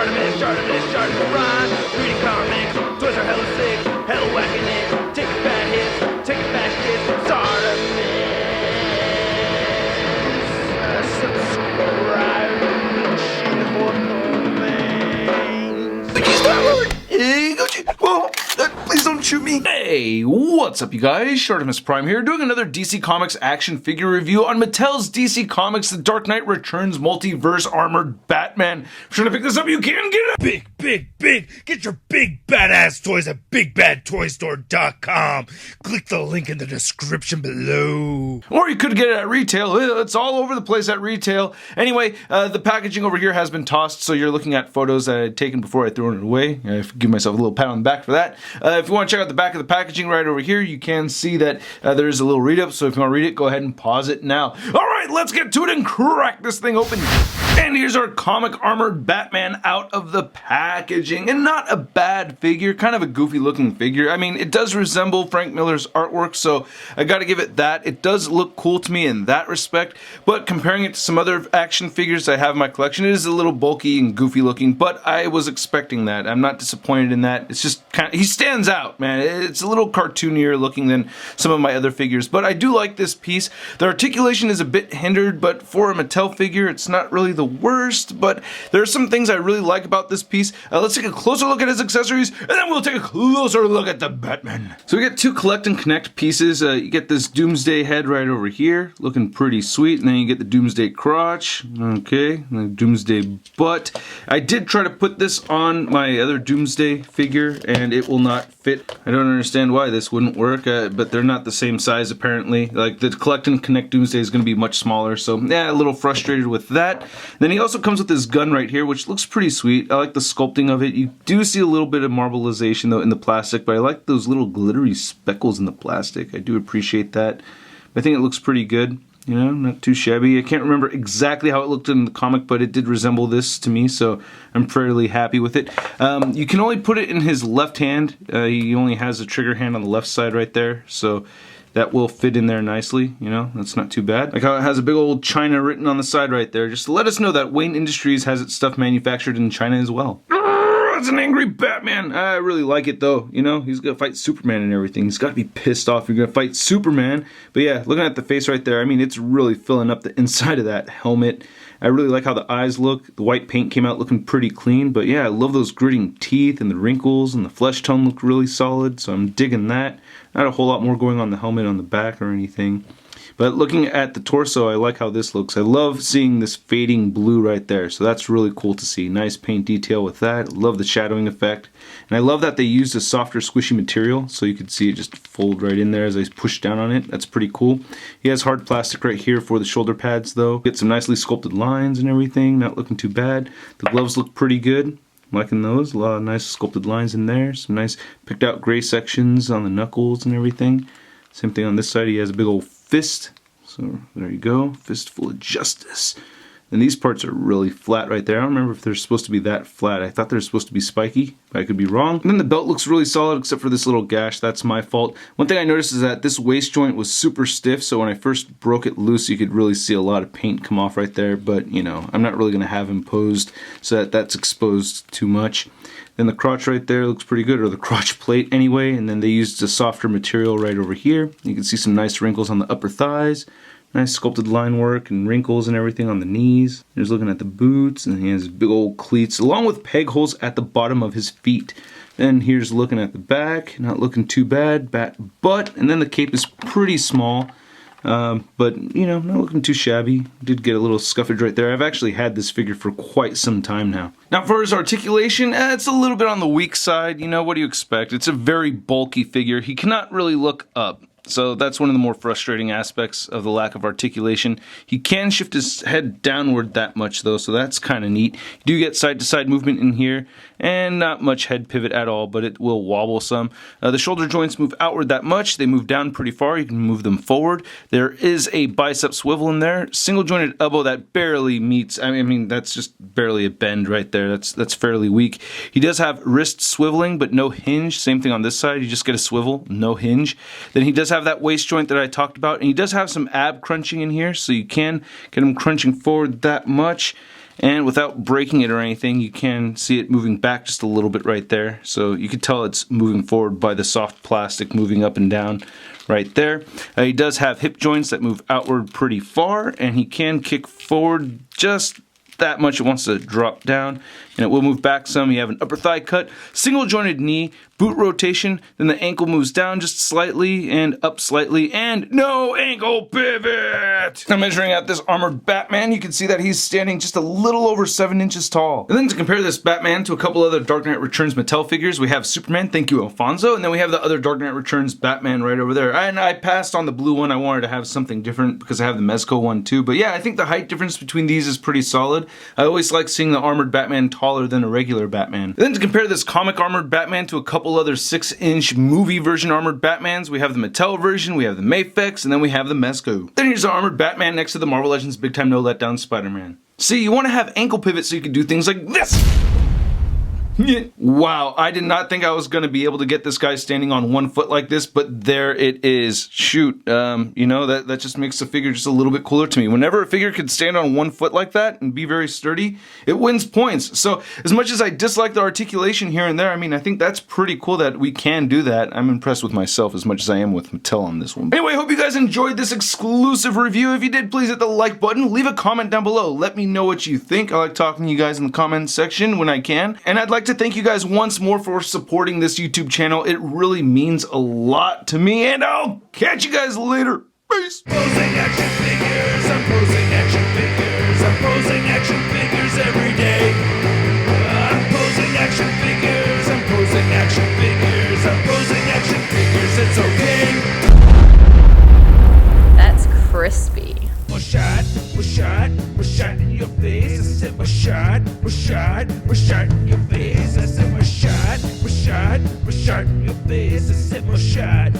ShartimusPrime. Reading comics, toys are hella sick, hella whacking it. Taking bad hits, taking back hits. Please don't shoot me. Hey, what's up you guys? ShartimusPrime here, doing another DC Comics action figure review on Mattel's DC Comics The Dark Knight Returns Multiverse Armored Batman. If you're trying to pick this up, you can get it. Big. Get your big badass toys at BigBadToyStore.com. Click the link in the description below. Or you could get it at retail. It's all over the place at retail. Anyway, the packaging over here has been tossed, so you're looking at photos that I had taken before I threw it away. I give myself a little pat on the back for that. If you want to check out the back of the packaging right over here, you can see that there is a little read-up, so if you want to read it, go ahead and pause it now. Alright, let's get to it and crack this thing open. And here's our comic armored Batman out of the packaging. And not a bad figure, kind of a goofy looking figure. I mean, it does resemble Frank Miller's artwork, so I gotta give it that. It does look cool to me in that respect, but comparing it to some other action figures I have in my collection, it is a little bulky and goofy looking, but I was expecting that. I'm not disappointed in that. It's just kind of, he stands out, man. It's a little cartoonier looking than some of my other figures, but I do like this piece. The articulation is a bit hindered, but for a Mattel figure, it's not really the worst, but there are some things I really like about this piece. Let's take a closer look at his accessories, and then we'll take a closer look at the Batman. So we get two collect and connect pieces. You get this Doomsday head right over here, looking pretty sweet, and then you get the Doomsday crotch, okay, and the Doomsday butt. I did try to put this on my other Doomsday figure, and it will not fit. I don't understand why this wouldn't work, but they're not the same size apparently. Like the collect and connect Doomsday is going to be much smaller, so yeah, a little frustrated with that. Then he also comes with this gun right here, which looks pretty sweet. I like the sculpting of it. You do see a little bit of marbleization though in the plastic, but I like those little glittery speckles in the plastic. I do appreciate that. I think it looks pretty good. You know, not too shabby. I can't remember exactly how it looked in the comic, but it did resemble this to me, so I'm fairly happy with it. You can only put it in his left hand. He only has a trigger hand on the left side right there, so that will fit in there nicely, you know, that's not too bad. Like how it has a big old China written on the side right there, just to let us know that Wayne Industries has its stuff manufactured in China as well. It's an angry Batman. I really like it though, you know, he's gonna fight Superman and everything. He's gotta be pissed off you're gonna fight Superman. But yeah, looking at the face right there, I mean, it's really filling up the inside of that helmet. I really like how the eyes look. The white paint came out looking pretty clean, but yeah, I love those gritting teeth and the wrinkles, and the flesh tone look really solid, so I'm digging that. Not a whole lot more going on the helmet on the back or anything. But looking at the torso, I like how this looks. I love seeing this fading blue right there, so that's really cool to see. Nice paint detail with that. Love the shadowing effect. And I love that they used a softer, squishy material, so you could see it just fold right in there as I push down on it. That's pretty cool. He has hard plastic right here for the shoulder pads, though. Get some nicely sculpted lines and everything. Not looking too bad. The gloves look pretty good. Liking those. A lot of nice sculpted lines in there. Some nice picked out gray sections on the knuckles and everything. Same thing on this side. He has a big old fist. So there you go. Fistful of justice. And these parts are really flat right there. I don't remember if they're supposed to be that flat. I thought they're supposed to be spiky, but I could be wrong. And then the belt looks really solid except for this little gash. That's my fault. One thing I noticed is that this waist joint was super stiff, so when I first broke it loose, you could really see a lot of paint come off right there. But, you know, I'm not really going to have him posed so that that's exposed too much. Then the crotch right there looks pretty good, or the crotch plate anyway. And then they used a softer material right over here. You can see some nice wrinkles on the upper thighs. Nice sculpted line work and wrinkles and everything on the knees. Here's looking at the boots, and he has big old cleats along with peg holes at the bottom of his feet. Then here's looking at the back, not looking too bad, but, and then the cape is pretty small, but you know, not looking too shabby. Did get a little scuffage right there. I've actually had this figure for quite some time now. Now for his articulation, it's a little bit on the weak side. You know, what do you expect? It's a very bulky figure. He cannot really look up. So that's one of the more frustrating aspects of the lack of articulation. He can shift his head downward that much though, so that's kind of neat. You do get side-to-side movement in here, and not much head pivot at all, but it will wobble some. The shoulder joints move outward that much. They move down pretty far. You can move them forward. There is a bicep swivel in there. Single jointed elbow that barely meets. I mean that's just barely a bend right there. That's fairly weak. He does have wrist swiveling, but no hinge. Same thing on this side. You just get a swivel, no hinge. Then he does have that waist joint that I talked about, and he does have some ab crunching in here, so you can get him crunching forward that much. And without breaking it or anything, you can see it moving back just a little bit right there. So you can tell it's moving forward by the soft plastic moving up and down right there. He does have hip joints that move outward pretty far, and he can kick forward just that much. It wants to drop down, and it will move back some. You have an upper thigh cut, single jointed knee, boot rotation, then the ankle moves down just slightly and up slightly, and no ankle pivot. Now measuring out this armored Batman, you can see that he's standing just a little over 7 inches tall. And then to compare this Batman to a couple other Dark Knight Returns Mattel figures, we have Superman, thank you Alfonso, and then we have the other Dark Knight Returns Batman right over there. And I passed on the blue one. I wanted to have something different because I have the Mezco one too. But yeah, I think the height difference between these is pretty solid. I always like seeing the armored Batman taller than a regular Batman. And then to compare this comic armored Batman to a couple other 6-inch movie version armored Batmans, we have the Mattel version, we have the Mafex, and then we have the Mezco. Then here's the armored Batman next to the Marvel Legends Big Time No Letdown Spider-Man. See, you want to have ankle pivots so you can do things like this. Wow, I did not think I was going to be able to get this guy standing on 1 foot like this, but there it is. Shoot, you know, that just makes the figure just a little bit cooler to me. Whenever a figure can stand on 1 foot like that and be very sturdy, it wins points. So as much as I dislike the articulation here and there, I mean, I think that's pretty cool that we can do that. I'm impressed with myself as much as I am with Mattel on this one. Anyway, I hope you guys enjoyed this exclusive review. If you did, please hit the like button, leave a comment down below. Let me know what you think. I like talking to you guys in the comments section when I can. And I'd like to thank you guys once more for supporting this YouTube channel. It really means a lot to me, and I'll catch you guys later. Peace. Posing action figures, I'm posing action figures, I'm posing action figures every day. I'm posing action figures, I'm posing action figures, I'm posing action figures, it's okay. That's crispy. Was shot in your face. I said was shot in your face. I said was shot in your face. I said was shot.